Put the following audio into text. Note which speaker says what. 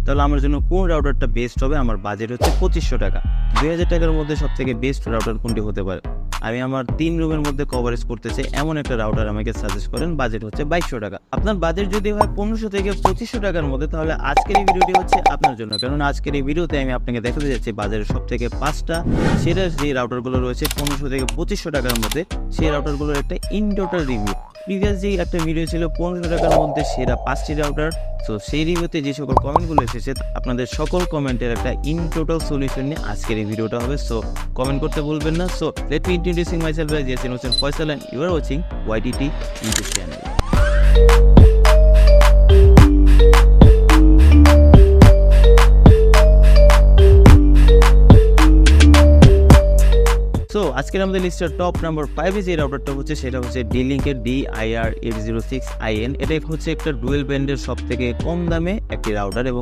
Speaker 1: তাহলে আমার জন্য কোন রাউটারটা বেস্ট হবে? আমার বাজেট হচ্ছে 2500 টাকা। 2000 টাকার মধ্যে সব থেকে বেস্ট রাউটার কোনটি হতে পারে? আমি আমার 3 রুমের মধ্যে কভারেজ করতে চাই এমন একটা রাউটার আমাকে সাজেস্ট করেন। বাজেট হচ্ছে 2200 টাকা। আপনার বাজেট যদি হয় 1500 থেকে 2500 টাকার মধ্যে, তাহলে আজকের এই ভিডিওটি হচ্ছে আপনার জন্য। কারণ আজকের এই ভিডিওতে আমি আপনাকে দেখাতে যাচ্ছি বাজারের সব থেকে 5টা সেরা যে রাউটারগুলো রয়েছে 1500 থেকে 2500 টাকার মধ্যে, সেই রাউটারগুলোর একটা ইন টোটাল রিভিউ। প্রিভিয়াস যে একটা ভিডিও ছিল 1500 টাকার মধ্যে সেরা 5টি রাউটার, সো সেই রিভিউতে যে সকল কমেন্টগুলো এসেছে আপনাদের সকল কমেন্টের একটা ইন টোটাল সলিউশন নিয়ে আজকের এই ভিডিওটা হবে। সো কমেন্ট করতে ভুলবেন না। So let me introducing myself as Yasin Hossain Faisal and you are watching YTT YouTube channel. So আজকের আমাদের লিস্টের টপ নাম্বার 5 যে রাউটারটা হচ্ছে সেটা হচ্ছে D-Link-এর DIR806IN। এটা হচ্ছে একটা ডুয়েল ব্যান্ডের সব থেকে কম দামে একটি রাউটার এবং